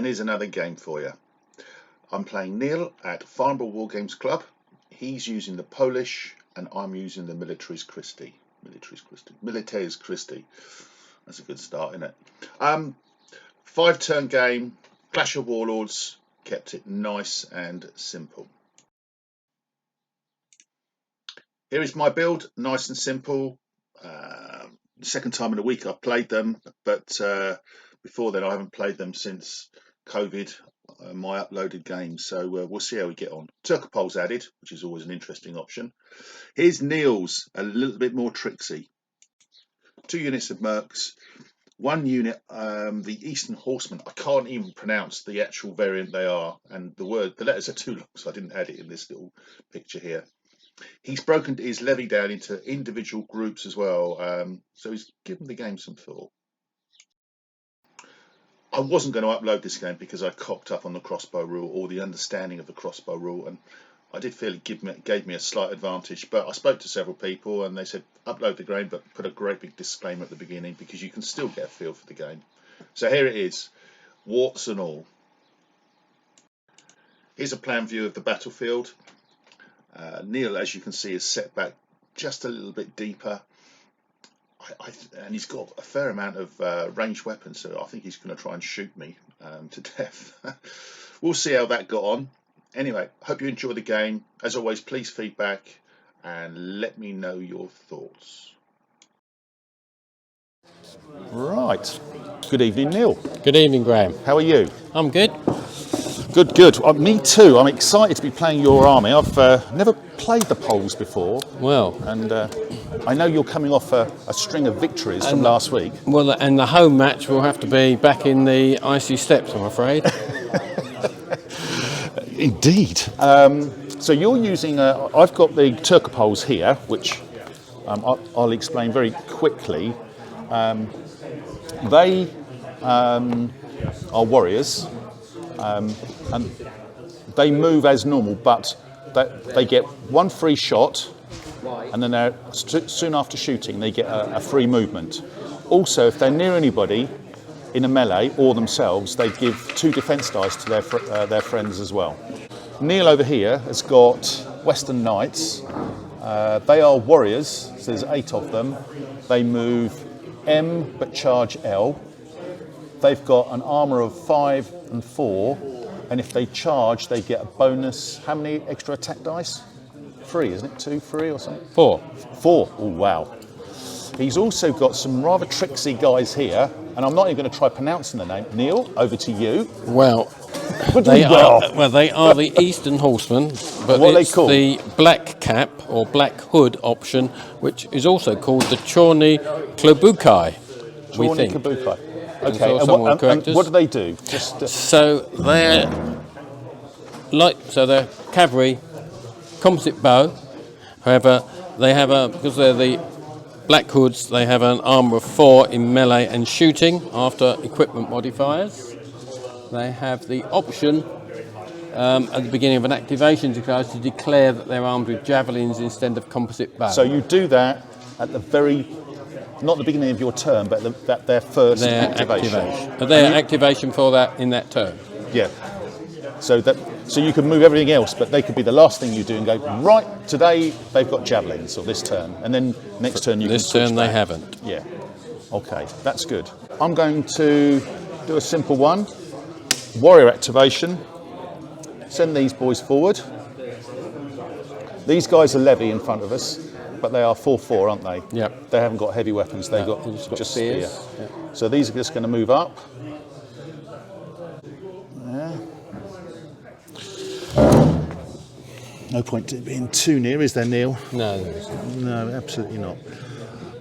and here's another game for you. I'm playing Neil at Farnborough Wargames Club. He's using the Polish and I'm using the Milites Christi. Milites Christi. That's a good start, isn't it? 5-turn game, Clash of Warlords, kept it nice and simple. Here is my build, nice and simple. Second time in a week I've played them, but before then I haven't played them since COVID, my uploaded games, so we'll see how we get on. Turcopole's added, which is always an interesting option. Here's Neil's, a little bit more tricksy. 2 units of mercs, 1 unit, the Eastern Horsemen. I can't even pronounce the actual variant they are, and the letters are too long, so I didn't add it in this little picture here. He's broken his levy down into individual groups as well, so he's given the game some thought. I wasn't going to upload this game because I cocked up on the crossbow rule or the understanding of the crossbow rule, and I did feel it gave me a slight advantage, but I spoke to several people and they said upload the game but put a great big disclaimer at the beginning because you can still get a feel for the game. So here it is, warts and all. Here's a plan view of the battlefield. Neil, as you can see, is set back just a little bit deeper, and he's got a fair amount of ranged weapons, so I think he's going to try and shoot me to death. We'll see how that got on. Anyway, hope you enjoy the game. As always, please feedback and let me know your thoughts. Right. Good evening, Neil. Good evening, Graham. How are you? I'm good. Good. Me too. I'm excited to be playing your army. I've never played the Poles before. Well, and I know you're coming off a string of victories from last week. Well, and the home match will have to be back in the icy steppes, I'm afraid. Indeed. So you're using, I've got the Turcopoles here, which I'll explain very quickly. They are warriors, and they move as normal, but they get 1 free shot, and then soon after shooting they get a free movement. Also, if they're near anybody in a melee or themselves, they give 2 defense dice to their friends as well. Neil over here has got Western Knights. They are warriors, so there's 8 of them. They move M but charge L. They've got an armour of 5 and 4, and if they charge they get a bonus. How many extra attack dice? 3, isn't it? 2, 3 or something? 4. Oh wow. He's also got some rather tricksy guys here, and I'm not even going to try pronouncing the name. Neil, over to you. Well, they are the Eastern Horsemen, but it's the black cap or black hood option, which is also called the Chorny Klobukai. Chorny Klobukai. Okay, and what do they do? So they're cavalry, composite bow. However, they have because they're the black hoods, they have an armour of 4 in melee and shooting after equipment modifiers. They have the option at the beginning of an activation to declare that they're armed with javelins instead of composite bow. So you do that at the not the beginning of your turn, but their first activation. Their activation for that in that turn. Yeah. So you can move everything else, but they could be the last thing you do and go, right, today they've got javelins, or this turn, and then next turn you can switch This turn back. they haven't. Yeah. Okay, that's good. I'm going to do a simple one. Warrior activation. Send these boys forward. These guys are levy in front of us, but they are 4/4, aren't they? Yep. They haven't got heavy weapons. They've got just spear. Yep. So these are just going to move up. Yeah. No point in being too near, is there, Neil? No, there isn't. No, absolutely not.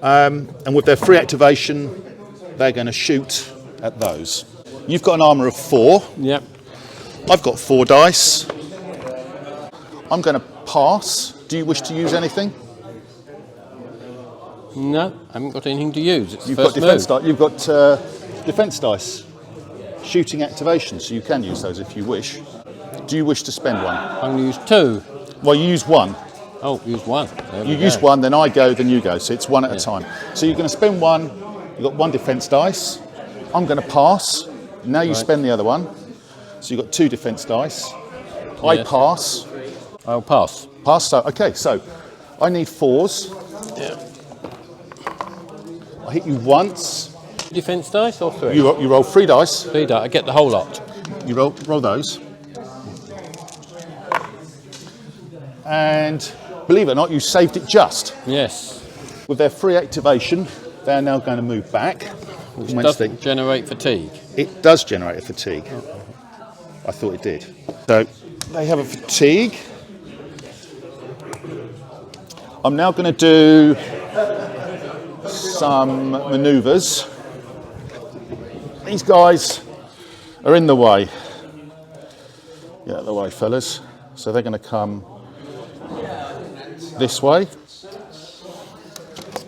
And with their free activation, they're going to shoot at those. You've got an armour of 4. Yep. I've got 4 dice. I'm going to pass. Do you wish to use anything? No, I haven't got anything to use. It's You've first got defence move. dice. You've got defence dice. Shooting activation, so you can use those if you wish. Do you wish to spend one? I'm going to use 2. Well, you use 1. Oh, use 1. You use 1, then I go, then you go. So it's 1 at a time. So you're going to spend 1. You've got 1 defence dice. I'm going to pass. Now you spend the other one. So you've got 2 defence dice. I pass. I'll pass. Pass. So okay. So I need 4s. Yeah. I hit you once. Defence dice or 3? You roll 3 dice. 3 dice. I get the whole lot. You roll those. And believe it or not, you saved it just. Yes. With their free activation, they're now going to move back. Which doesn't generate fatigue. It does generate a fatigue. I thought it did. So they have a fatigue. I'm now going to do some manoeuvres. These guys are in the way. Get out of the way, fellas. So they're going to come this way.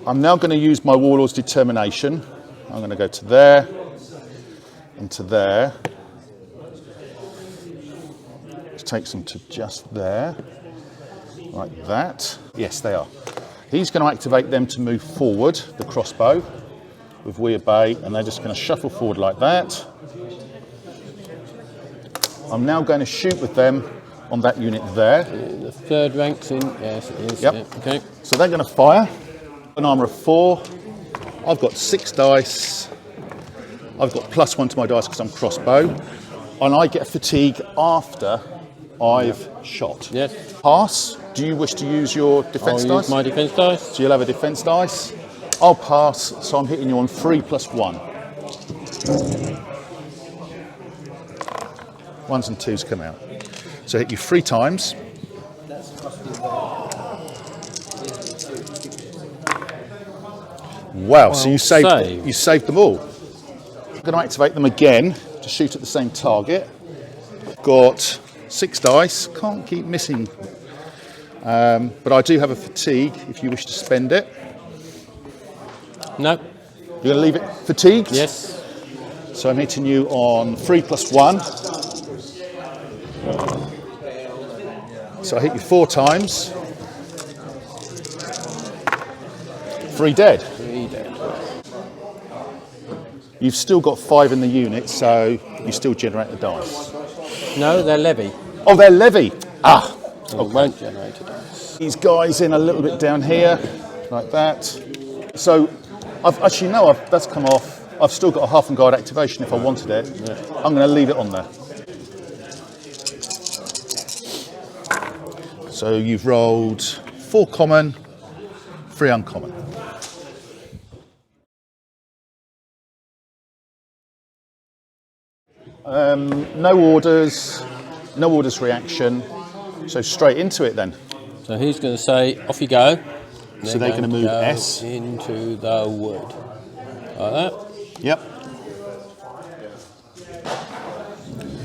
I'm now going to use my Warlord's determination. I'm going to go to there, and to there. Which takes them to just there, like that. Yes, they are. He's going to activate them to move forward, the crossbow, with we obey, and they're just going to shuffle forward like that. I'm now going to shoot with them on that unit there. The 3rd rank's in. Yes, it is. Yep. Yeah, okay. So they're going to fire. An armour of 4. I've got 6 dice. I've got +1 to my dice because I'm crossbow. And I get fatigue after I've shot. Yes. Pass. Do you wish to use your defence dice? I'll use my defence dice. So you'll have a defence dice. I'll pass, so I'm hitting you on 3 + 1. 1s and 2s come out. So I hit you 3 times. Wow, so you saved them all. I'm going to activate them again to shoot at the same target. Got 6 dice, can't keep missing. But I do have a fatigue if you wish to spend it. No. You're going to leave it fatigued? Yes. So I'm hitting you on 3 + 1. So I hit you 4 times. 3 dead. 3 dead. You've still got 5 in the unit, so you still generate the dice. No, they're levy. Oh, they're levy. Ah. So it won't generate a dice. These guys in a little bit down here, like that. So, that's come off. I've still got a half and guard activation if I wanted it. Yeah. I'm going to leave it on there. So you've rolled 4 common, 3 uncommon. No orders reaction. So straight into it then. So he's going to say, off you go. So they're going to move S into the wood. Like that. Yep.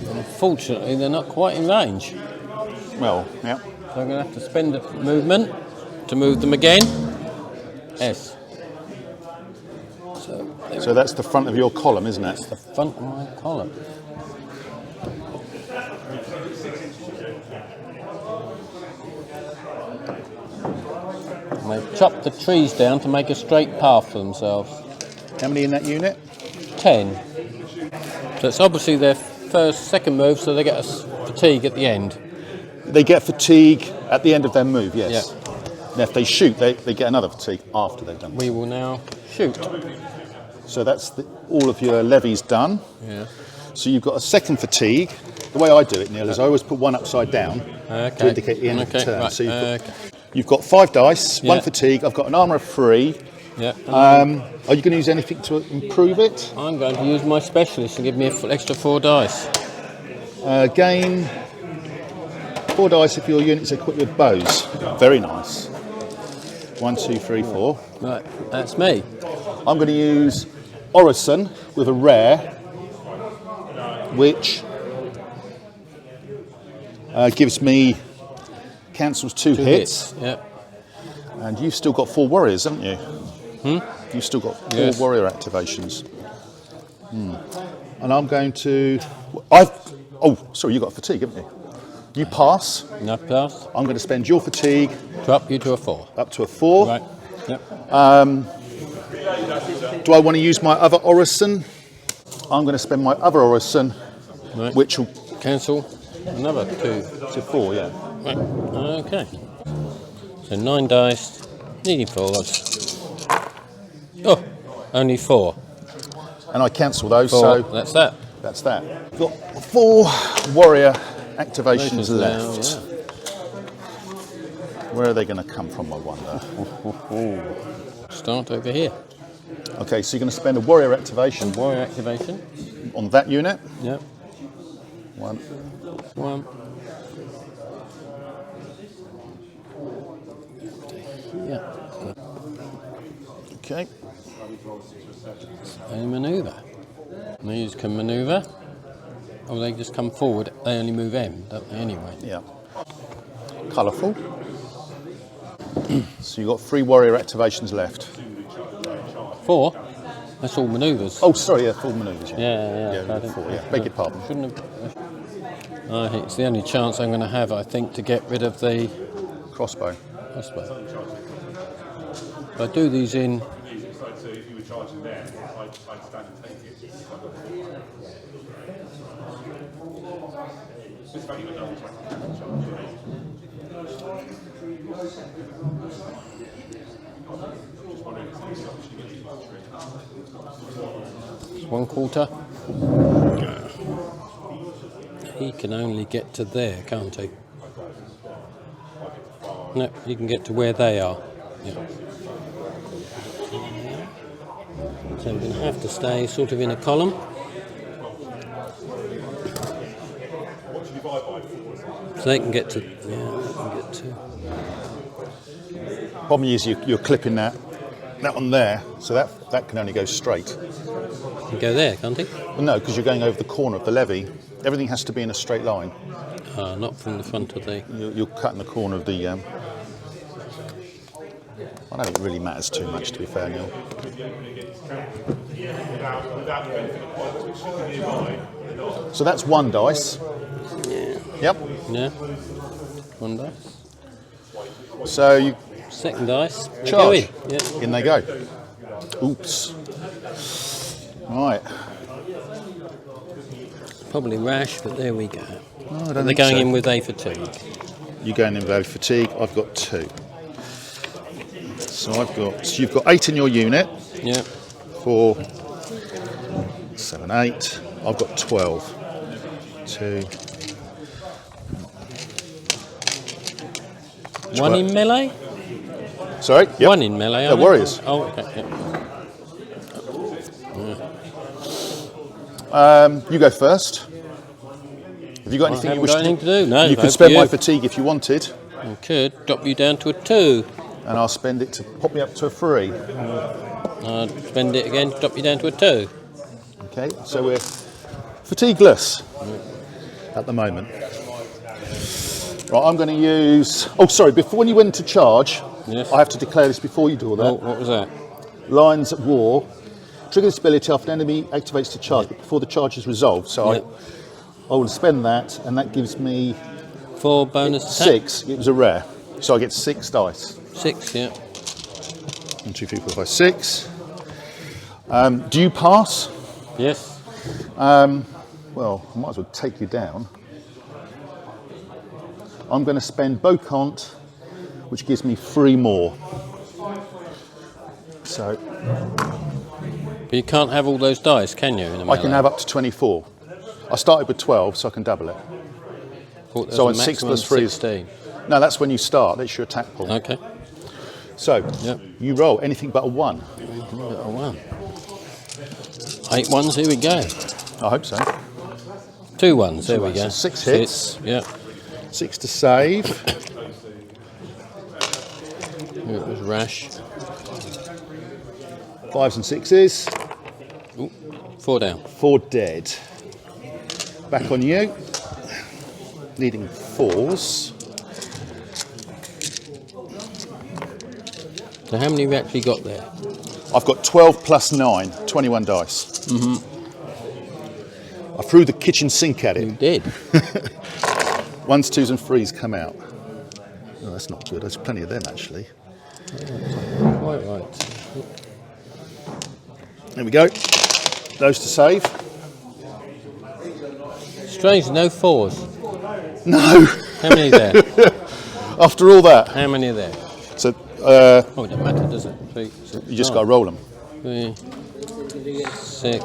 Unfortunately, they're not quite in range. Well, yep. So I'm going to have to spend a movement to move them again. S. So that's the front of your column, isn't it? That's the front of my column. And they've chopped the trees down to make a straight path for themselves. How many in that unit? 10. So it's obviously their second move, so they get a fatigue at the end. They get fatigue at the end of their move, yes. Yeah. Now if they shoot, they get another fatigue after they've done. We will now shoot. So that's all of your levies done. Yeah. So you've got a second fatigue. The way I do it, Neil, is I always put one upside down to indicate the end of the turn. Right. So you've got 5 dice, 1 fatigue. I've got an armour of 3. Yeah. Are you going to use anything to improve it? I'm going to use my specialist and give me an extra 4 dice. Gain 4 dice if your unit's equipped with bows. Very nice. 1, 2, 3, 4. Right, that's me. I'm going to use Orison with a rare, which cancels 2 hits. Yep. And you've still got 4 warriors, haven't you? You've still got 4 warrior activations. And I'm going to... you got fatigue, haven't you? You pass. No pass. I'm going to spend your fatigue. To up you to a 4. Up to a 4. Right. Yep. Do I want to use my other Orison? I'm going to spend my other Orison, which will cancel another 2. So 4, yeah. Right. Okay. So 9 dice, needing 4s. Oh, only 4. And I cancel those, 4. so That's that. that's that. Got 4 warrior activations left. Now, Where are they going to come from, I wonder? yeah. Start over here. Okay, so you're going to spend a warrior activation Warrior activation. on that unit. Yep. 1. 1. Yeah. Okay. A manoeuvre. These can manoeuvre. Or they just come forward. They only move M, don't they, anyway? Yeah. Colourful. So you've got 3 warrior activations left. 4? That's all manoeuvres. Oh, sorry, yeah, full manoeuvres. Yeah. Yeah, I think- 4, yeah. Beg your pardon. Shouldn't have. I think it's the only chance I'm going to have, I think, to get rid of the Crossbow. crossbow. If I do these in. It's 1/4. He can only get to there, can't he? No, he can get to where they are. Yeah. So we're going to have to stay sort of in a column. So they can get to. Yeah, they can get to. Problem is you're clipping that one there, so that can only go straight. He can go there, can't he? Well, no, because you're going over the corner of the levee. Everything has to be in a straight line. Not from the front of the. You're cutting the corner of the. I don't think it really matters too much, to be fair, Neil. So that's 1 dice. Yeah. Yep. Yeah. 1 dice. So you Second dice. They charge. go in. Yeah. In they go. Oops. Right. Probably rash, but there we go. Oh, I don't They're think going so. in with a fatigue. You're going in with fatigue. I've got 2. So you've got 8 in your unit. Yeah. 4, 7, 8. I've got 12. 2. 1 in melee? Sorry? Yep. 1 in melee. They're warriors. Oh, okay. Yeah. You go first. Have you got anything you haven't wish got anything to do. No, You over can spend to my you. fatigue if you wanted, I could drop you down to a 2. and I'll spend it to pop me up to a 3. I'll spend it again, drop you down to a 2. Okay, so we're fatigueless at the moment. Right, I'm going to use. Oh, sorry. Before when you went to charge, Yes. I have to declare this before you do all that. Oh, what was that? Lines at war. Trigger this ability after an enemy activates to charge, but before the charge is resolved. So Yeah. I will spend that, and that gives me 4 bonus attack. 6. It was a rare, so I get 6 dice. 6, yeah. 1, 2, 3, 4, 5, 6. Do you pass? Yes. Well, I might as well take you down. I'm going to spend Bocant, which gives me 3 more. So But you can't have all those dice, can you? In a I can melee? have up to 24. I started with 12, so I can double it. Thought there So was on a 6 maximum plus of 3 is. 16. No, that's when you start. That's your attack pool. Okay. So Yep. you roll anything but a 1. A 1. 8 ones, here we go. I hope so. 2 ones, there we ones, go. so 6 hits. Yeah. 6 to save. It was rash. 5s and 6s. Ooh, 4 down. 4 dead. Back on you. Needing 4s. So how many have you actually got there? I've got 12 plus 9, 21 dice. I threw the kitchen sink at You it. did. 1s, 2s and 3s come out. Oh, that's not good. There's plenty of them actually. Quite right. There we go. Those to save. Strange, no 4s. No. How many are there? After all that. How many are there? So Oh, it doesn't matter, does it? 3, 6, you just got to roll them. 3, 6, 10.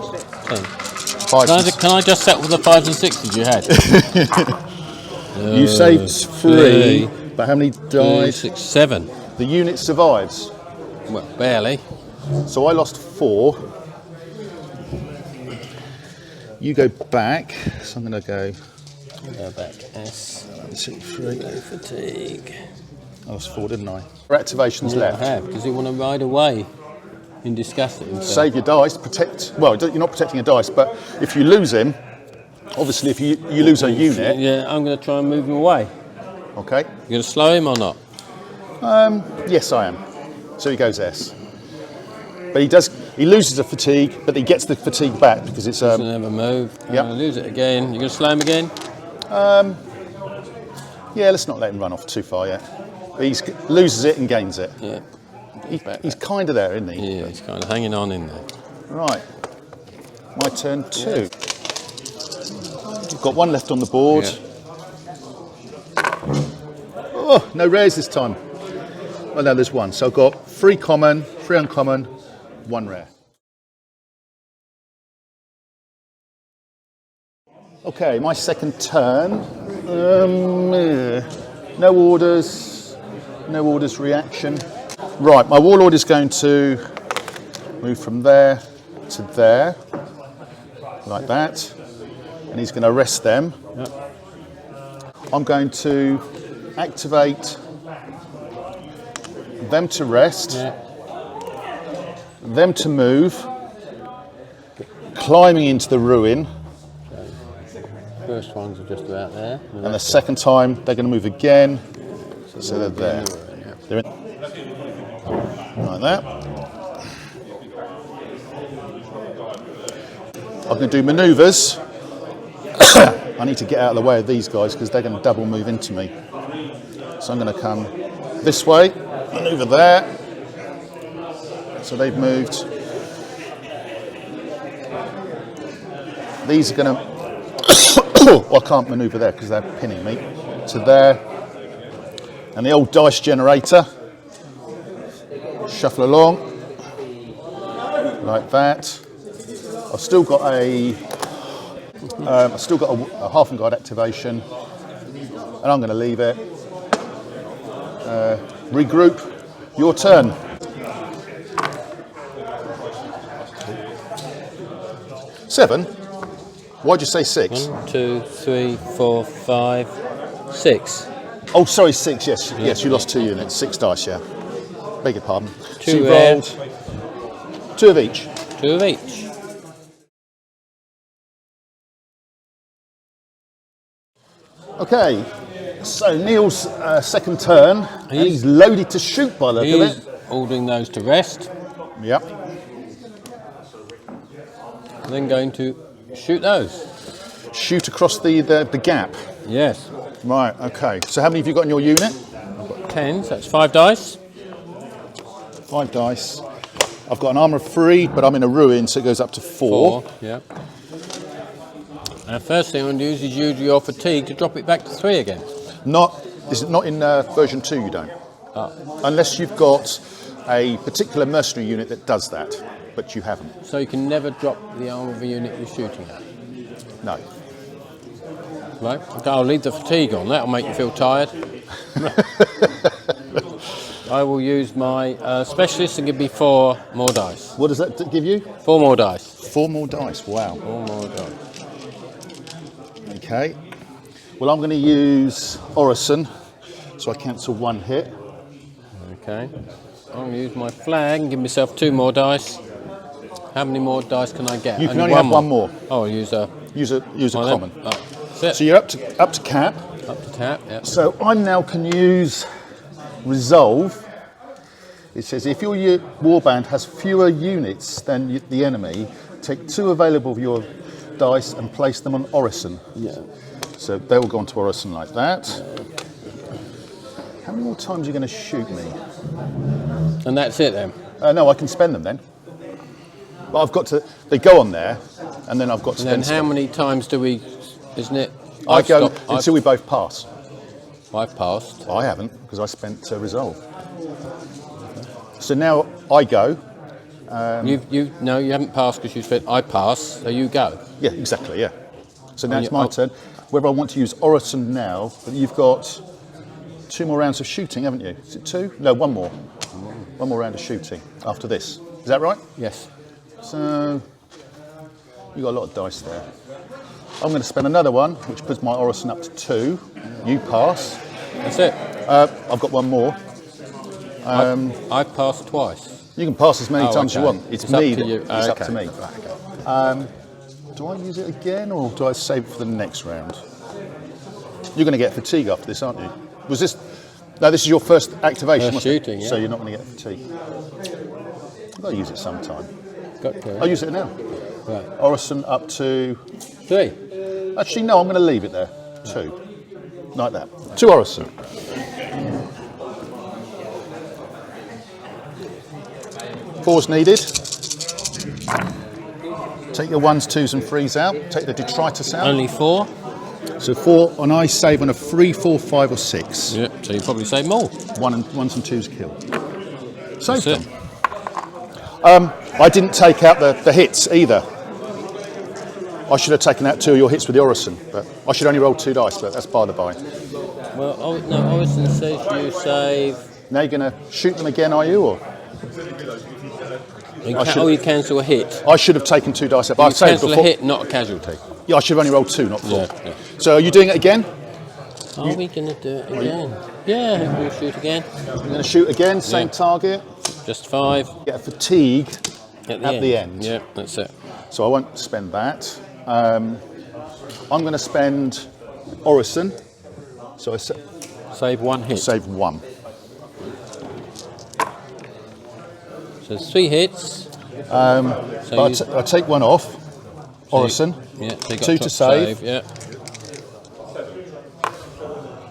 Five. Can I just settle the 5s and 6s you had? You saved 3, but how many died? 6, 7. The unit survives. Well, barely. So I lost 4. You go back. So I'm going to go. Go back. S. 2, 3. No fatigue. I lost 4, didn't I? 4 activations left. I have, because you want to ride away in disgust at himself. Save your dice, protect. Well, you're not protecting your dice, but if you lose him, obviously, if you lose a unit. Yeah, I'm going to try and move him away. Okay. You're going to slow him or not? Yes, I am. So he goes S. But he loses a fatigue, but he gets the fatigue back because it's Doesn't have a move. Yep. I'm going to lose it again. You're going to slow him again? Yeah, let's not let him run off too far yet. But he loses it and gains it. Yeah. He's kind of there, isn't he? Yeah, he's kind of hanging on in there. Right. My turn 2. You've got 1 left on the board. Yeah. Oh, no rares this time. Well, no, there's 1. So I've got 3 common, 3 uncommon, 1 rare. Okay, my second turn. No orders reaction. Right, my Warlord is going to move from there to there, like that, and he's going to arrest them. Yep. I'm going to activate them to rest, them to move, climbing into the ruin. First ones are just about there. And the second time they're going to move again, so they're there. They're in, like that. I'm going to do manoeuvres. I need to get out of the way of these guys because they're going to double move into me. So I'm going to come this way, manoeuvre there. So they've moved. These are going to. Well, I can't manoeuvre there because they're pinning me. To there. And the old dice generator. Shuffle along. Like that. I've still got a half and guard activation. And I'm going to leave it. Regroup. Your turn. Seven? Why'd you say 6? 1, 2, 3, 4, 5, 6. Oh, sorry, 6, yes. Yes, you lost 2 units. 6 dice, yeah. Beg your pardon. 2 so you rare. rolled 2 of each. 2 of each. Okay, so Neil's second turn. And he's loaded to shoot by the look of He's it. ordering those to rest. Yep. And then going to shoot those. Shoot across the gap. Yes. Right, okay. So how many have you got in your unit? I've got 10, so that's 5 dice. 5 dice. I've got an armour of 3, but I'm in a ruin, so it goes up to 4. 4, yeah. And the first thing I'm going to use is use your fatigue to drop it back to 3 again. Is it not in version 2 you don't? Unless you've got a particular mercenary unit that does that, but you haven't. So you can never drop the armour of a unit you're shooting at. No. Right, okay, I'll leave the fatigue on, that'll make you feel tired. I will use my specialist and give me 4 more dice. What does that give you? 4 more dice. 4 more dice, wow. 4 more dice. Okay. Well, I'm going to use Orison, so I cancel 1 hit. Okay. I'm going to use my flag and give myself 2 more dice. How many more dice can I get? You can only have 1 more. Oh, I'll use a... Use a common. So you're up to cap. Up to tap, yeah. So I now can use Resolve. It says if your warband has fewer units than the enemy, take 2 available of your dice and place them on Orison. Yeah. So they will go onto Orison like that. How many more times are you going to shoot me? And that's it then? No, I can spend them then. But I've got to. They go on there, and then I've got to. And then how many times do we isn't it? I go until we both pass. I've passed. I haven't, because I spent resolve. So now I go. No, you haven't passed because you said I pass, so you go. Yeah, exactly, yeah. So now it's my turn. Whether I want to use Orison now, but you've got 2 more rounds of shooting, haven't you? Is it 2? No, 1 more. 1 more round of shooting after this. Is that right? Yes. So you've got a lot of dice there. I'm going to spend another one, which puts my Orison up to 2. You pass. That's it. I've got 1 more. I've passed twice. You can pass as many times as you want. It's me. Up to you. It's up to me. Do I use it again, or do I save it for the next round? You're going to get fatigue after this, aren't you? Was this? No, this is your first activation. First shooting, yeah. So you're not going to get fatigue. I've got to use it sometime. Got to. I'll use it now. Right. Orison up to 3. Actually, no. I'm going to leave it there. 2, like that. 2 Orison. Fours needed. Take your 1s, 2s and 3s out. Take the detritus out. Only 4? So 4, and I save on a 3, 4, 5 or 6. Yep, so you probably save more. 1s and 2s killed. Saved That's them. I didn't take out the hits either. I should have taken out 2 of your hits with the Orison, but I should only roll 2 dice, but that's by the by. Well, no, Orison says you save... Now you're going to shoot them again, are you? Or? You cancel a hit. I should have taken 2 dice out. You cancel a hit, not a casualty. Yeah, I should have only rolled 2, not 4. Yeah. So are you doing it again? Are we going to do it again? Yeah, we'll shoot again. You're going to shoot again, same target. Just 5. Get a fatigue at the end. Yeah, that's it. So I won't spend that. I'm going to spend Orison. So I save 1 hit. Save 1. So there's 3 hits. But I take 1 off. Orison. Yeah, 2 to save. Yeah.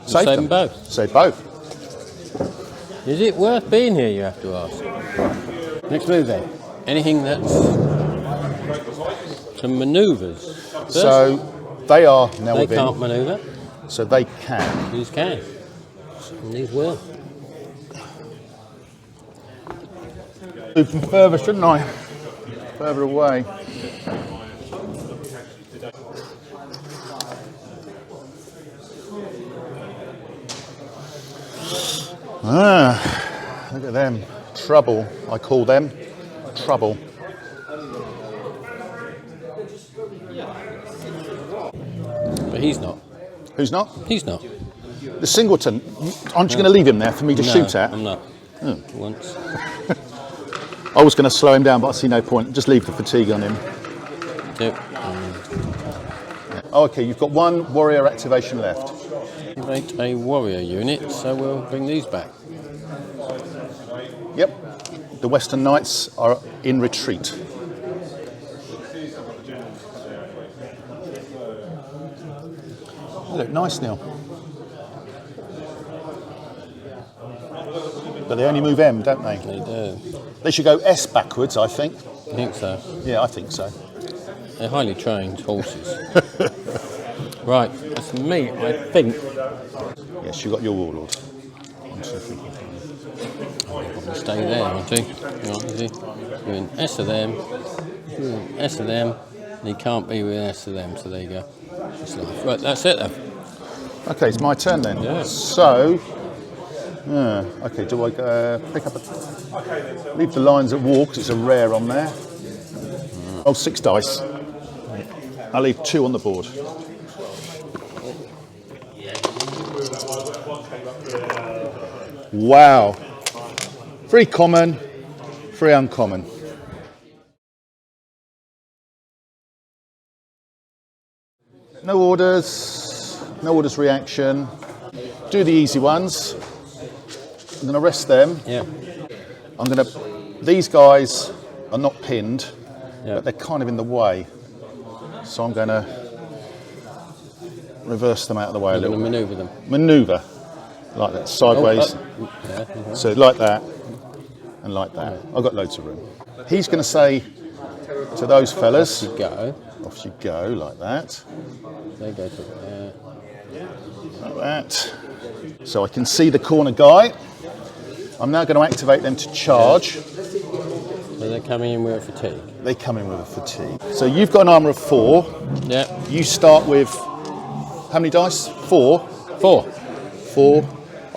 Save them both. Save both. Is it worth being here, you have to ask? Next move then. Anything that's some manoeuvres. First, so they are now they within. can't manoeuvre. So they can. These can. And these will. Move them further, shouldn't I? Further away. Look at them. Trouble, I call them. Trouble. But he's not. Who's not? He's not. The singleton. Aren't you going to leave him there for me to shoot at? I'm not. Once. I was going to slow him down, but I see no point. Just leave the fatigue on him. Yep. Oh, okay, you've got 1 warrior activation left. Activate a warrior unit, so we'll bring these back. Yep. The Western Knights are in retreat. They look nice now. But they only move M, don't they? They do. They should go S backwards, I think. I think so. Yeah, I think so. They're highly trained horses. Right, that's me, I think. Yes, you got your Warlord. 1, 2, 3, 4, 5. I'll probably stay there, won't he? You're in S of them, you're in S of them, and he can't be with S of them, so there you go. Right, that's it then. Okay, it's my turn then. Yeah. So, okay, do I pick up leave the lines at war because it's a rare on there. Oh, 6 dice. I'll leave 2 on the board. Wow. 3 common, 3 uncommon. No orders reaction. Do the easy ones. I'm going to rest them. Yeah. These guys are not pinned, Yeah. but they're kind of in the way. So I'm going to reverse them out of the way a little. Manoeuvre them. Manoeuvre, like that, sideways. So like that, and like that. I've got loads of room. He's going to say to those fellas, Off you go. off you go, like that. They go to Like that. So I can see the corner guy. I'm now going to activate them to charge. So they're coming in with a fatigue. They come in with a fatigue. So you've got an armour of 4. Yeah. You start with how many dice? 4. 4.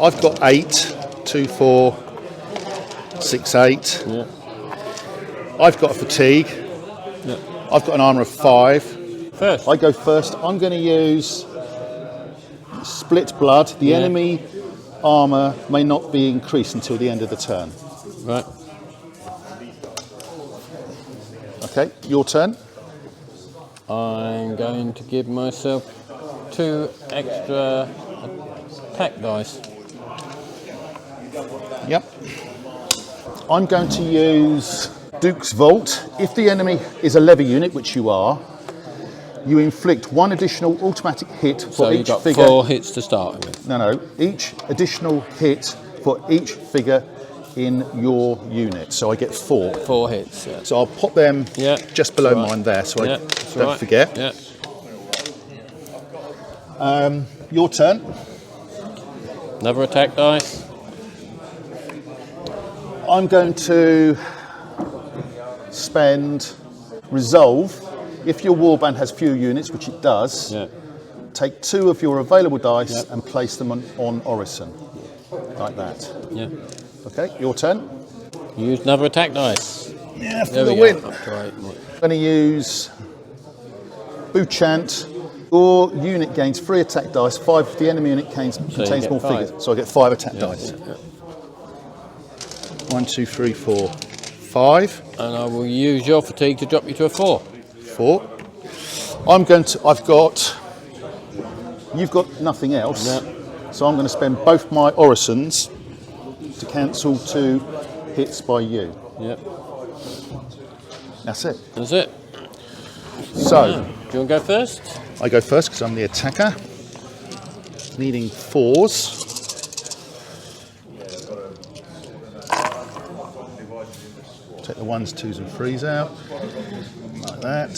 I've got 8. 2, 4, 6, 8. Yeah. I've got a fatigue. Yeah. I've got an armour of 5. First. I go first. I'm going to use split blood. The enemy armour may not be increased until the end of the turn. Right. Okay, your turn. I'm going to give myself 2 extra attack dice. Yep. I'm going to use Duke's Vault. If the enemy is a lever unit, which you are, you inflict 1 additional automatic hit for So each you've got figure. 4 hits to start with. No, each additional hit for each figure in your unit. So I get 4. 4 hits. Yeah. So I'll pop them just below mine there, so I don't forget. Yeah. Your turn. Another attack dice. I'm going to spend Resolve. If your warband has fewer units, which it does, take 2 of your available dice and place them on Orison. Like that. Yeah. Okay, your turn. Use another attack dice. Yeah, for There the we win. go. Up to 8. I'm going to use Bouchant. Your unit gains 3 attack dice. 5 if the enemy unit contains get more 5. figures. So I get 5 attack dice. 1, 2, 3, 4, 5. And I will use your fatigue to drop you to a 4. 4. You've got nothing else. So I'm going to spend both my Orisons to cancel 2 hits by you. Yep. That's it. That's it. So, Do you want to go first? I go first because I'm the attacker. Needing 4s. Take the 1s, 2s and 3s out. Like that.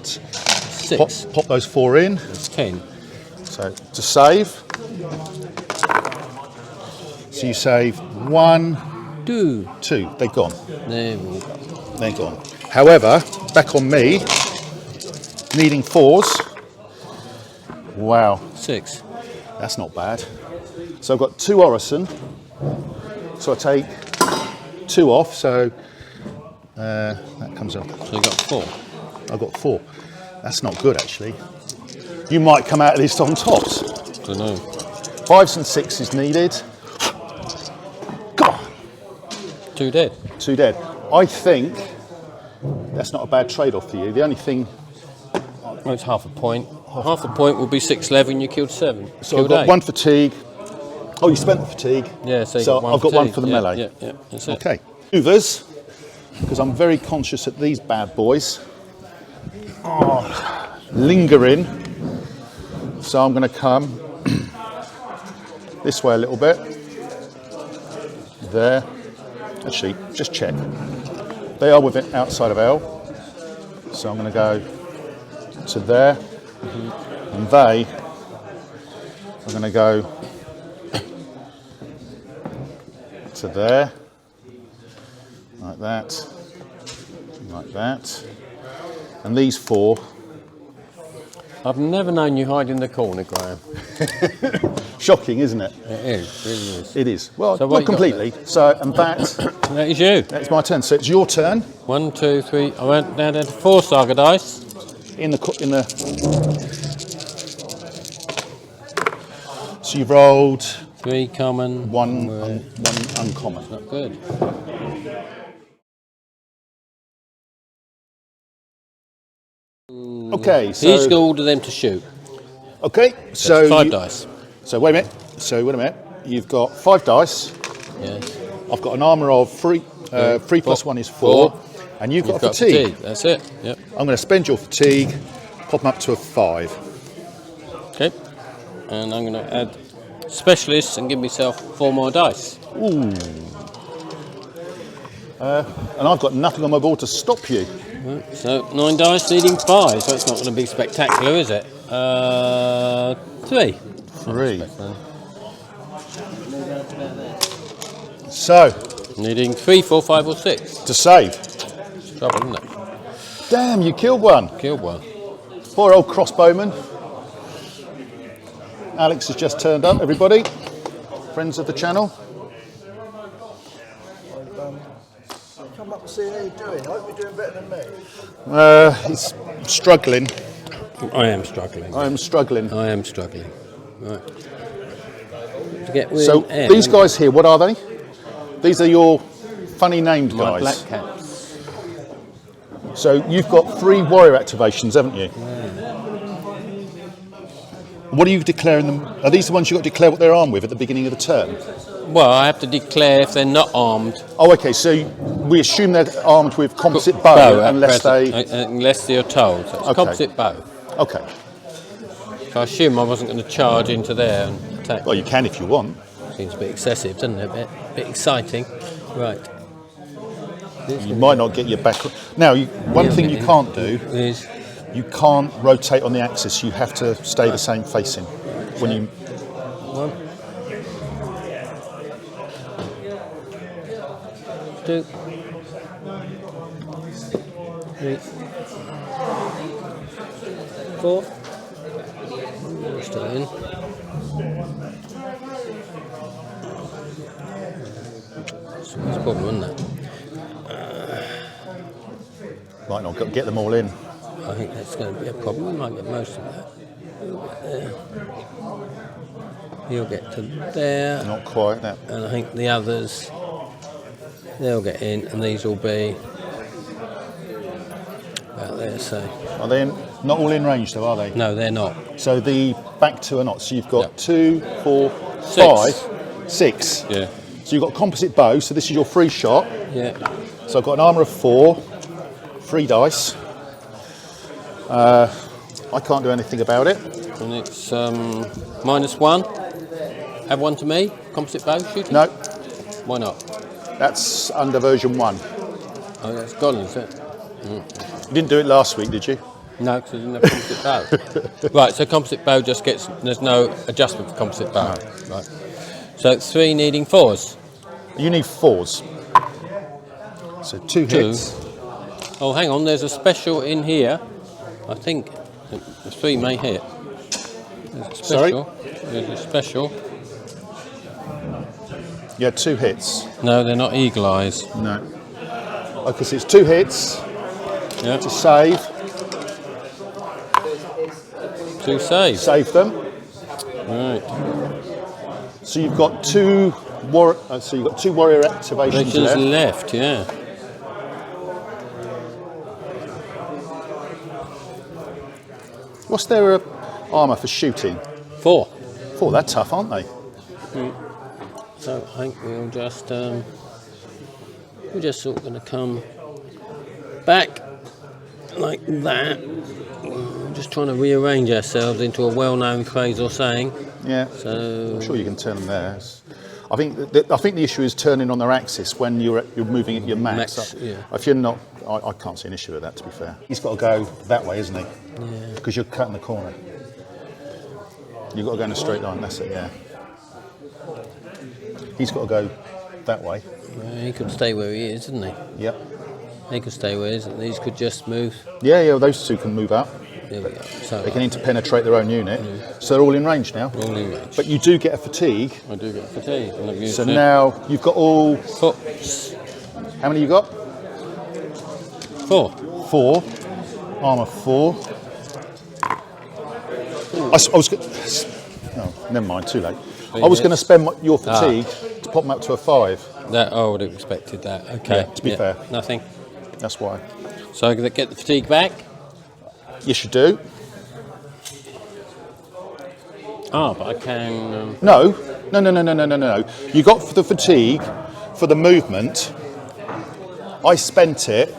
6. Pop those 4 in. It's 10. So to save. So you save 1, 2. They're gone. There we go. They're gone. However, back on me, needing 4s. Wow, 6. that's not bad. So I've got 2 Orison. So I take 2 off. So that comes up. So you got 4. I've got 4. That's not good, actually. You might come out of this on tops. Don't know. 5s and 6s needed. God, 2 dead. 2 dead. I think that's not a bad trade-off for you. The only thing... Well, it's half a point. Half a point will be 6 level and you killed 7. So killed I've got 8. 1 fatigue. Oh, you spent the fatigue. Yeah, so, I've got 1 for the melee. Yeah, that's it. Okay. Maneuvers, because I'm very conscious that these bad boys are lingering. So I'm going to come this way a little bit. There. Actually, just check. They are within outside of L. So I'm going to go to there. And they are going to go to there. Like that. Like that. And these 4. I've never known you hide in the corner, Graham. Shocking, isn't it? It is, it really is. It is. Well, So what not you got completely. So, and that, That is you. that's my turn. So it's your turn. 1, 2, 3. I went down to 4 Saga dice. In the. So you've rolled 3 common. 1 uncommon. Not good. Okay, so He's got to order them to shoot. okay, so 5 dice. So wait a minute. You've got 5 dice. Yes. I've got an armour of 3. 3 plus 1 is 4. And you've got a fatigue. That's it. Yep. I'm going to spend your fatigue, pop them up to a 5. Okay. And I'm going to add specialists and give myself 4 more dice. Ooh. And I've got nothing on my board to stop you. Right, so 9 dice needing 5, so it's not going to be spectacular, is it? 3. 3. So, Needing 3, 4, 5 or 6. to save. Trouble, isn't it? Damn, you killed one. Killed one. Poor old crossbowman. Alex has just turned up, everybody. Friends of the channel. Come up and see how you're doing. I hope you're doing better than me. He's struggling. I am struggling. I am struggling. I am struggling. Right. To get So M, these guys here, what are they? These are your funny named my guys. black caps. So you've got 3 warrior activations, haven't you? What are you declaring them? Are these the ones you've got to declare what they're armed with at the beginning of the turn? Well, I have to declare if they're not armed. Oh, okay. So we assume they're armed with composite bow, at unless present, unless you're told. So it's Okay. composite bow. Okay. So I assume I wasn't going to charge into there and attack. Well, you can if you want. Seems a bit excessive, doesn't it? A bit exciting. Right. You might not get your back. Now, one thing you can't do is you can't rotate on the axis. You have to stay the same facing when you. 1, 2, 3, 4. Still in. That's a problem, isn't it? Might not get them all in. I think that's going to be a problem. We might get most of that. He'll get to there. Not quite. No. And I think the others, they'll get in, and these will be about there. So Are they not all in range though? Are they? no, they're not. So the back 2 are not. So you've got Yep. 2, 4, 6. 5, 6. Yeah. So you've got composite bow. So this is your free shot. Yeah. So I've got an armour of 4, 3 dice. I can't do anything about it. And it's -1. Add 1 to me. Composite bow shooting. No, Why not? that's under version 1. Oh, that's gone, is it? You didn't do it last week, did you? No, because I didn't have composite bow. Right, so composite bow just gets, there's no adjustment for composite bow. No. Right. So 3 needing 4s. You need 4s. So 2 hits. Oh, hang on, there's a special in here. I think the 3 may hit. There's a special. There's a special. You had 2 hits. No, they're not eagle eyes. No. Okay, so it's 2 hits Yeah. to save. 2 saves. Save them. Right. So you've got 2 warrior activations Which is left. left, yeah. What's their armour for shooting? 4. 4. They're tough, aren't they? So I think we'll just we're just sort of going to come back like that. We're just trying to rearrange ourselves into a well-known phrase or saying. Yeah. So I'm sure you can turn them there. I think the issue is turning on their axis when you're moving at your max. Max, yeah. If you're not, I can't see an issue with that. To be fair, he's got to go that way, isn't he? Yeah. Because you're cutting the corner. You've got to go in a straight line. That's it. Yeah. He's got to go that way. Well, he could stay where he is, isn't he? Yep. He could stay where he is, and these could just move. Yeah, yeah. Those 2 can move up. There we go. So They can interpenetrate their own unit. So they're all in range now. all in range. But you do get a fatigue. I do get fatigue. And I've used So it. now you've got all. Hooks. How many you got? 4. 4. Armour 4. I was. Oh, never mind. Too late. I was going to spend your fatigue to pop them up to a 5. That I would have expected that. Okay. Yeah, to be fair. Nothing. That's why. So I get the fatigue back. Yes, you do. Ah, but I can. No. You got for the fatigue, for the movement. I spent it.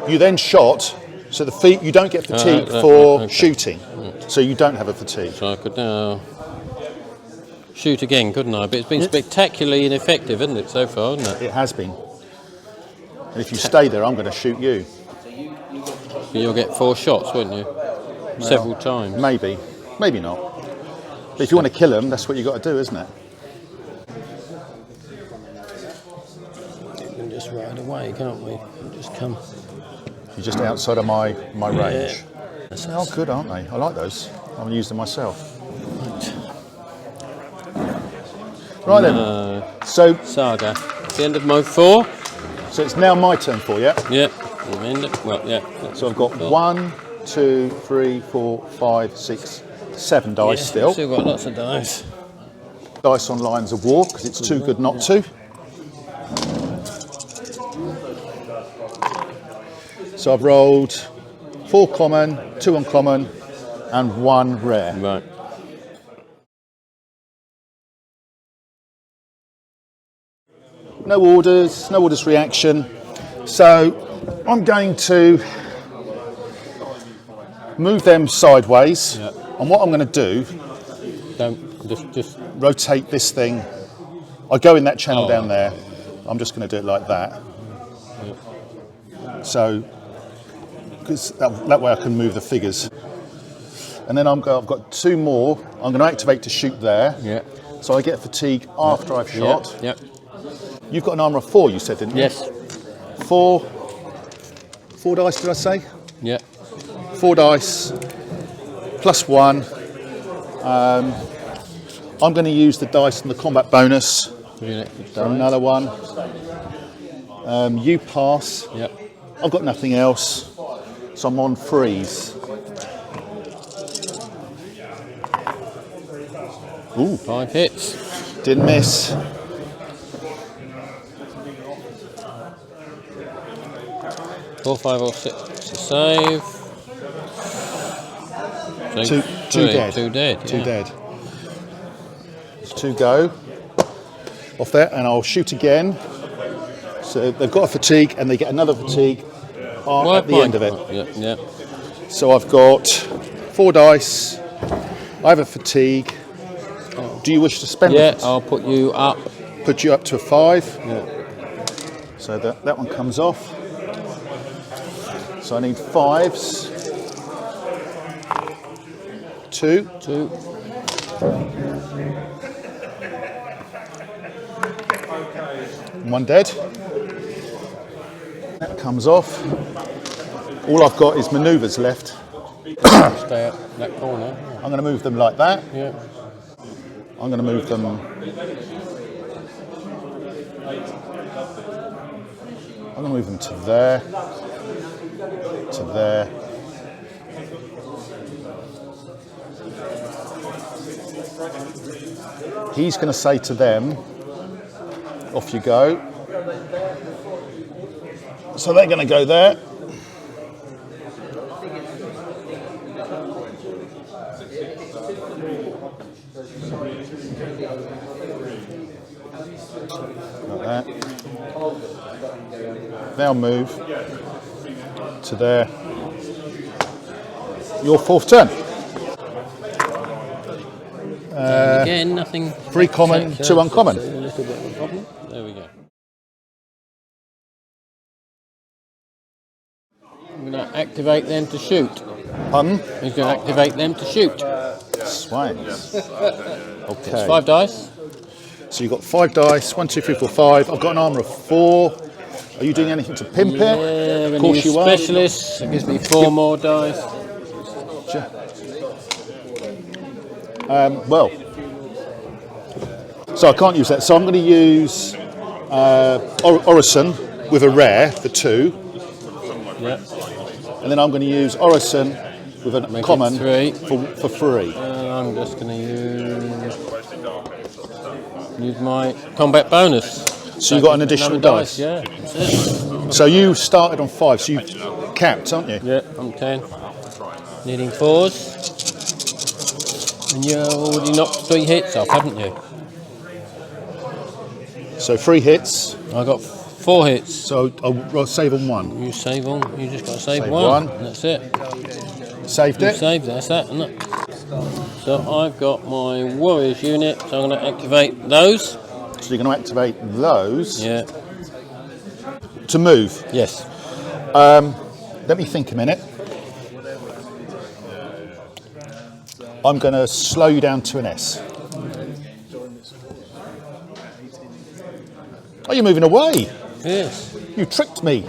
You then shot, so the feet. You don't get fatigue for okay. shooting, so you don't have a fatigue. So I could now shoot again, couldn't I? But it's been spectacularly ineffective, isn't it, so far, isn't it? It has been. And if you stay there, I'm going to shoot you. You'll get 4 shots, wouldn't you? Several times. Maybe, maybe not. But if you want to kill them, that's what you got to do, isn't it? We can just ride away, can't we? Just come. You're just outside of my range. Yeah. They are good, aren't they? I like those. I'm going to use them myself. Right then. So Saga. The end of mode 4. So it's now my turn 4, yeah? Yeah. You end it. Well, yeah. So I've got 1, 2, 3, 4, 5, 6, 7 dice Yeah, still. Still got lots of dice. Dice on lines of war because it's too good not to. So I've rolled 4 common, 2 uncommon, and 1 rare. Right. No orders reaction. So I'm going to move them sideways. Yeah. And what I'm going to do, Don't just rotate this thing. I go in that channel down there. I'm just going to do it like that. So, because that way I can move the figures. And then I've got 2 more. I'm going to activate to shoot there. Yeah. So I get fatigue after I've shot. Yeah. You've got an armour of 4, you said, didn't you? Yes. 4 dice, did I say? Yeah. 4 dice, plus 1. I'm going to use the dice and the combat bonus. So another one. You pass. Yep. I've got nothing else, so I'm on freeze. Ooh, 5 hits. didn't miss. Four, 5, or 6 to save. So Two dead. 2 dead. Two yeah. dead. There's 2 go off there, and I'll shoot again. So they've got a fatigue, and they get another fatigue at the end of it. Yeah. So I've got 4 dice. I have a fatigue. Do you wish to spend Yeah, it? I'll put you up. Put you up to a 5. Yeah. So that one comes off. So I need 5s. 2. 2. 1 dead. That comes off. All I've got is manoeuvres left. Stay up that corner. I'm going to move them like that. Yeah. I'm going to move them. I'm going to move them to there. To there. He's going to say to them, off you go. So they're going to go there. Like that. They'll move to there. Your 4th turn. Again, nothing. 3 common, 2 uncommon. A little bit of a problem. There we go. I'm going to activate them to shoot. Pardon? He's going to activate them to shoot. Swangs. It's Okay. 5 dice. So you've got 5 dice. 1, 2, 3, 4, 5. I've got an armour of 4. Are you doing anything to pimp Yeah, it? of course you are. specialist. It gives me 4 more dice. Well, so I can't use that. So I'm going to use Orison with a rare for 2. Yeah. And then I'm going to use Orison with a Make it common 3. for 3. I'm just going to use my combat bonus. So you've got an additional Another dice. Yeah, that's it. So you started on 5, so you capped, aren't you? Yeah, I'm 10. Needing 4s. And you already knocked 3 hits off, haven't you? So 3 hits. I got 4 hits. So I'll save on 1. You save on. You just got to save Save one. one. That's it. Saved You it. saved. That's that, isn't it? So I've got my warriors unit. So I'm going to activate those. So you're going to activate those Yeah. to move. Yes. Let me think a minute. I'm going to slow you down to an S. Are you moving away? Yes. You tricked me.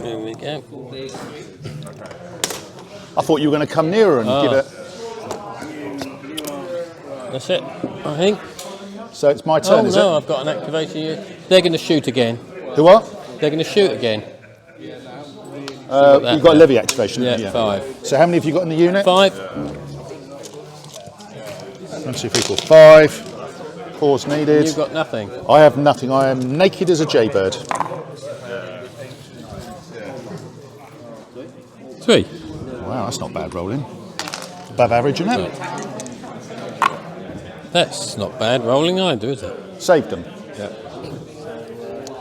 Here we go. I thought you were going to come nearer and give it. That's it, I think. So it's my turn, is no, it? I've got an activation here. They're going to shoot again. Who are? They're going to shoot again. You've got a levy activation. Yeah, 5. So how many have you got in the unit? 5. 1, 2, 3, 4, 5. Pause needed. You've got nothing. I have nothing. I am naked as a jaybird. 3. Wow, that's not bad rolling. Above average, isn't it? That's not bad rolling either, is it? Saved them. Yeah.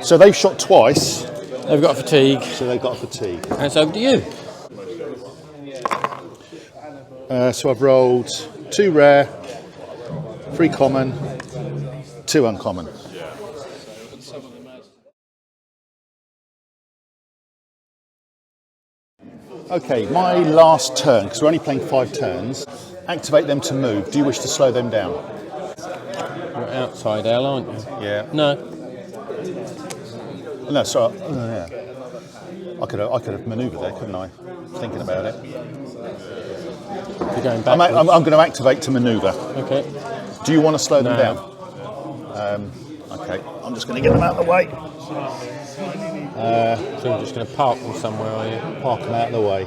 So they've shot twice. They've got fatigue. So they've got fatigue. And it's over to you. So I've rolled 2 rare, 3 common, 2 uncommon. Okay, my last turn, because we're only playing 5 turns. Activate them to move. Do you wish to slow them down? You're outside L, aren't you? Yeah. No. No, sorry. Yeah. I could have manoeuvred there, couldn't I? Thinking about it. You're going I'm backwards. going to activate to manoeuvre. Okay. Do you want to slow them No. down? Okay, I'm just going to get them out of the way. So you're just going to park them somewhere, are you? Park them out of the way.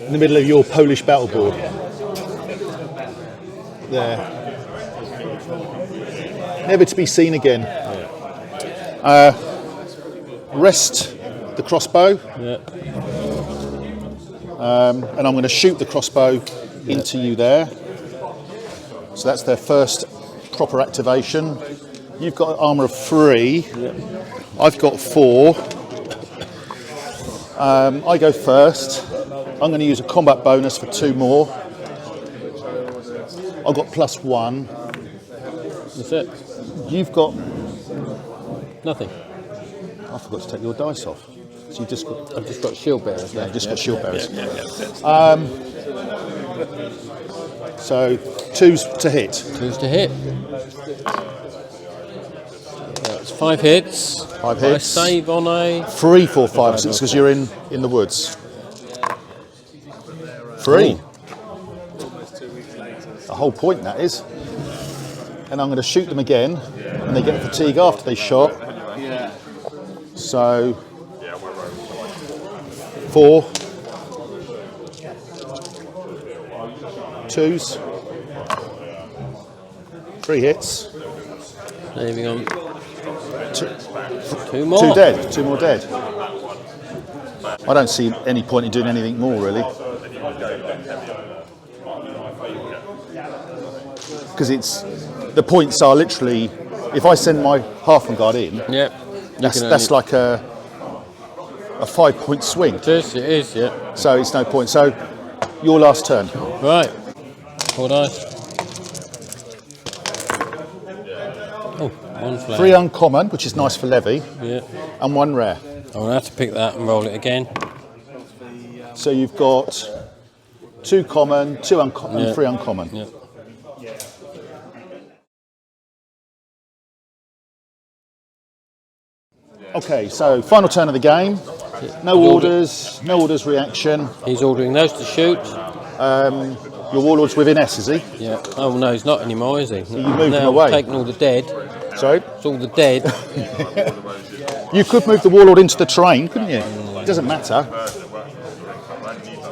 In the middle of your Polish battle board. There. Never to be seen again. Rest the crossbow. Yeah. And I'm going to shoot the crossbow into you there. So that's their first proper activation. You've got armour of 3. Yeah. I've got 4. I go first. I'm going to use a combat bonus for 2 more. I've got +1. That's it. You've got... Nothing. I forgot to take your dice off. So you just got... I've just got shield bearers. Yeah, left. just got shield bearers. Yeah. So 2s to hit. 2s to hit. That's 5 hits. 5 hits. I save on a... 3, 4, 5, 6 because you're in the woods. 3. The whole point, that is. And I'm going to shoot them again, and they get fatigue after they shot. So 4 2s, 3 hits, Saving on 2 more. 2 dead, 2 more dead. I don't see any point in doing anything more, really. Because the points are literally, if I send my half-on guard in, Yep. that's like a 5-point swing. It is, yeah. So it's no point. So your last turn. Right. 4 dice. Oh, 1 flag. 3 uncommon, which is nice for levy, Yeah. and 1 rare. I'm going to have to pick that and roll it again. So you've got 2 common, 2 uncommon, Yeah. and 3 uncommon. Yeah. Okay, so final turn of the game. No orders, reaction. He's ordering those to shoot. Your Warlord's within S, is he? Yeah. Oh no, he's not anymore, is he? You moved now him away. Taking all the dead. Sorry? It's all the dead. You could move the Warlord into the terrain, couldn't you? It doesn't matter.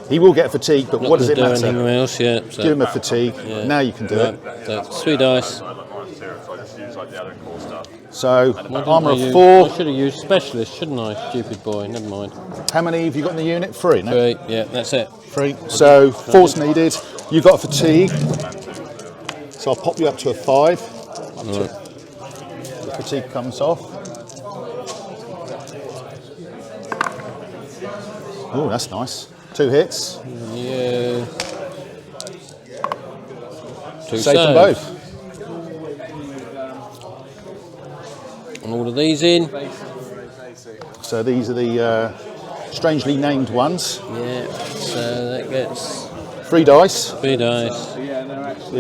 He will get fatigue, but what does it Do matter? anything else, yeah. So, Give him a fatigue. yeah. Now you can do it. So 3 dice. So, Why didn't armour I of use- 4. I should have used specialist, shouldn't I? Stupid boy. Never mind. How many have you got in the unit? 3, no? 3. Yeah, that's it. 3. So 4's needed. You've got a fatigue. So I'll pop you up to a 5. Right. The fatigue comes off. Oh, that's nice. 2 hits. Yeah. 2 Save them both. And all of these in. So these are the strangely named ones. Yeah. So that gets 3 dice. 3 dice.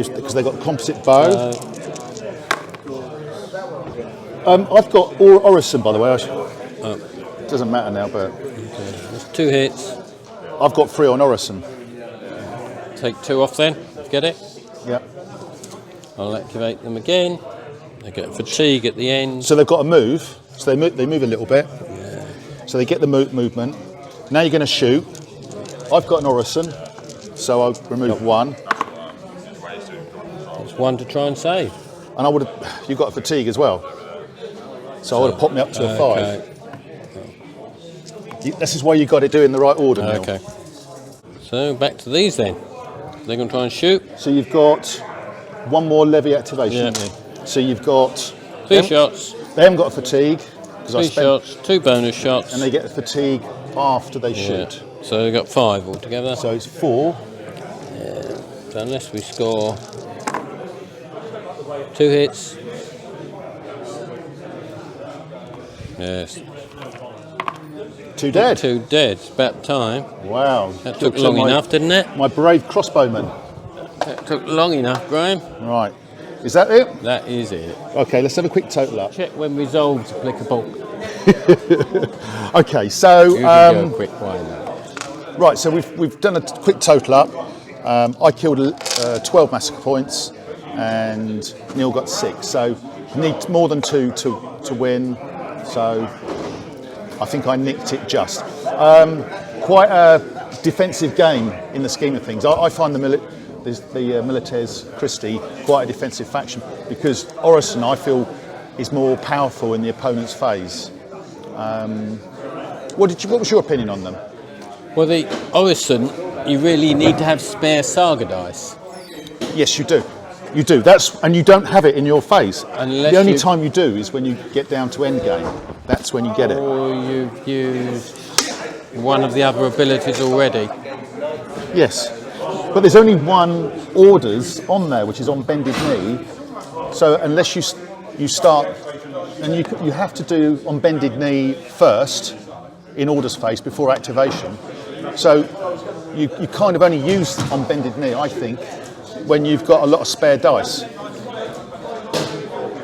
Because they've got a composite bow. I've got Orison, by the way. It doesn't matter now, but There's 2 hits. I've got 3 on Orison. Take 2 off then. Get it? Yeah. I'll activate them again. They get fatigue at the end. So they've got to move. So they move a little bit. Yeah. So they get the movement. Now you're going to shoot. I've got an Orison, so I'll remove 1. It's 1 to try and save. And I would have. You've got a fatigue as well. So I would have popped me up to a 5. This is why you got to do it in the right order. Neil. Okay. So back to these then. They're going to try and shoot. So you've got 1 more levy activation. Yeah. So you've got 3 shots. They haven't got a fatigue. 3 shots, 2 bonus shots. And they get a fatigue after they shoot. So they've got 5 altogether. So it's 4. So unless we score 2 hits. Yes. 2 dead. 2 dead. It's about time. Wow. That took long enough, didn't it? My brave crossbowman. That took long enough, Graham. Right. Is that it? That is it. Okay, let's have a quick total up. Check when resolved's applicable. Okay, so You can go a quick way now. right, so we've done a quick total up. I killed 12 massacre points, and Neil got 6. So you need more than 2 to win. So I think I nicked it just. Quite a defensive game in the scheme of things. I find the Milites, Christi, quite a defensive faction because Orison, I feel, is more powerful in the opponent's phase. What was your opinion on them? Well, the Orison, you really need to have spare Saga dice. Yes, you do. You do. And you don't have it in your phase. Unless the only time you do is when you get down to end game. That's when you get it. Or you've used one of the other abilities already. Yes. But there's only 1 orders on there, which is on bended knee. So unless you start, and you have to do on bended knee first in orders phase before activation. So you kind of only use on bended knee, I think, when you've got a lot of spare dice.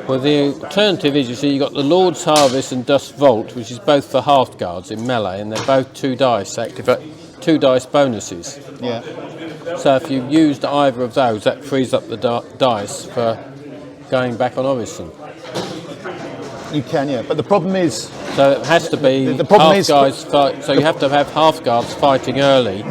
Well, the alternative is, you see, you've got the Lord's Harvest and Dust Vault, which is both for half guards in melee, and they're both 2 dice activate, 2 dice bonuses. Yeah. So if you've used either of those, that frees up the dice for going back on Orison. You can, yeah. But the problem is... So it has to be the problem half is guards fight. So you have to have half guards fighting early.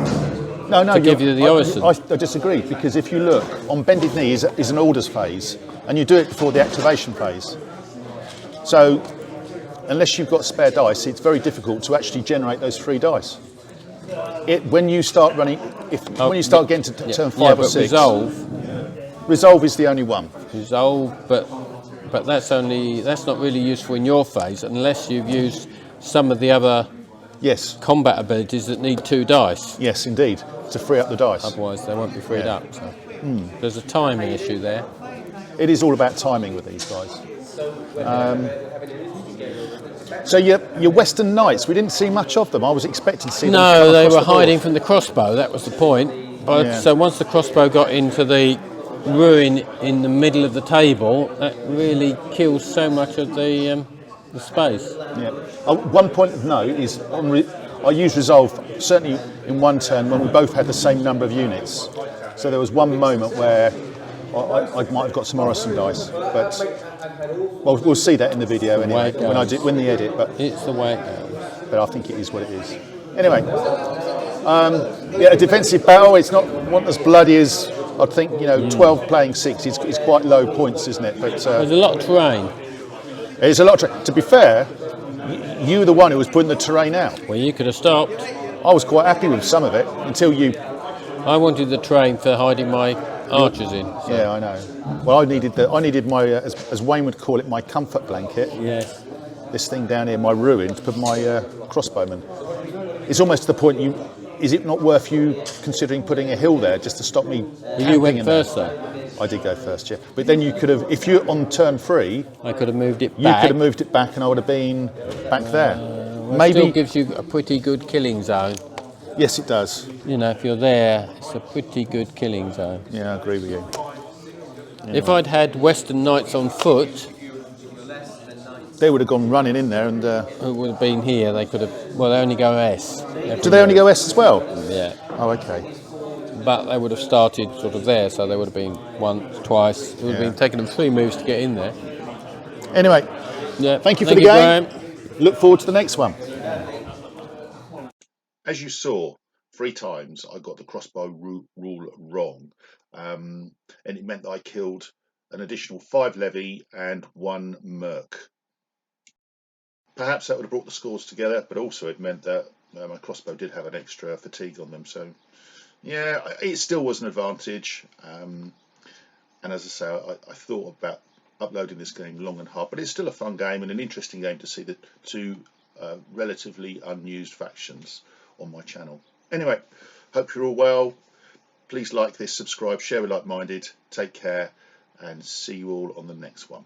No, to give you the Orison. I disagree, because if you look, on bended knee is an orders phase, and you do it before the activation phase. So unless you've got spare dice, it's very difficult to actually generate those 3 dice. When you start running, when you start getting to turn 5 or 6, resolve is the only one. Resolve, but that's not really useful in your phase unless you've used some of the other combat abilities that need 2 dice. Yes, indeed, to free up the dice. Otherwise, they won't be freed up. So. There's a timing issue there. It is all about timing with these guys. So your Western Knights, we didn't see much of them. I was expecting to see them. No, they were hiding from the crossbow. That was the point. But so once the crossbow got into the ruin in the middle of the table, that really kills so much of the space. Yeah. One point of note is I used resolve certainly in one turn when we both had the same number of units. So there was one moment where I might have got some Orison dice, but we'll see that in the video anyway when the edit. But it's the way it goes. But I think it is what it is. Anyway, a defensive battle. It's not as bloody as I'd think. 12 playing 6 is quite low points, isn't it? But there's a lot of terrain. There's a lot of terrain. To be fair, you were the one who was putting the terrain out. Well, you could have stopped. I was quite happy with some of it until you. I wanted the terrain for hiding my archers in. So. Yeah, I know. Well, I needed my, as Wayne would call it, my comfort blanket. Yes. This thing down here, my ruin, to put my crossbowmen. It's almost to the point. Is it not worth you considering putting a hill there just to stop me? You went first, though. I did go first, yeah. But then you could have, if you're on turn 3, I could have moved it back. You could have moved it back, and I would have been back there. Maybe still gives you a pretty good killing zone. Yes, it does. You know, if you're there, it's a pretty good killing zone. Yeah, I agree with you. If I'd had Western Knights on foot, They would have gone running in there, and who would have been here, they could have. Well, they only go S. do they only go S as well? Yeah. Oh, okay. But they would have started sort of there, so they would have been once, twice. It would have been taking them 3 moves to get in there. Anyway, Yeah. thank you for the game. Graham. Look forward to the next one. As you saw, 3 times I got the crossbow rule wrong, and it meant that I killed an additional 5 levy and 1 merc. Perhaps that would have brought the scores together, but also it meant that my crossbow did have an extra fatigue on them. So yeah, it still was an advantage. And as I say, I thought about uploading this game long and hard, but it's still a fun game and an interesting game to see the 2 relatively unused factions on my channel. Anyway, hope you're all well. Please like this, subscribe, share with like-minded. Take care, and see you all on the next one.